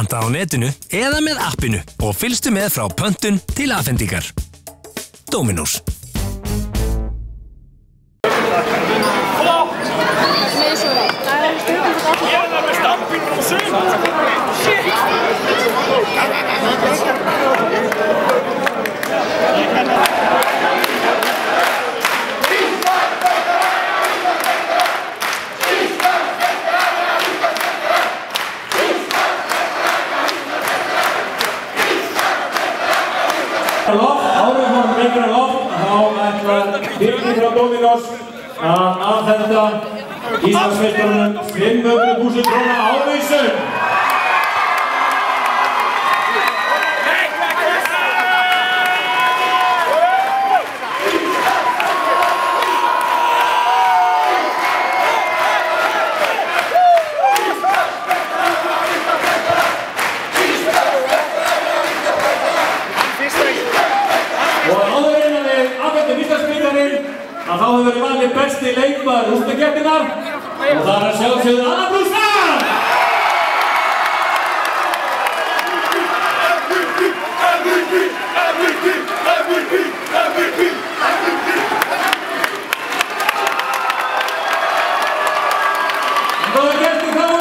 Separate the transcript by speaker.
Speaker 1: Panta á netinu eða með appinu og fylgstu með frá pöntun til afhendingar. Dominos.
Speaker 2: Áður fórum lengra loft, þá ætlar Birgir frá Dominos að afhenda Íslandsmeistarunum 500.000 króna ávísun. Þá hefur verið valið besti leikmaður úrslitakeppninnar og það að sjálfsögðu Anna Brússon! Góða gestir þá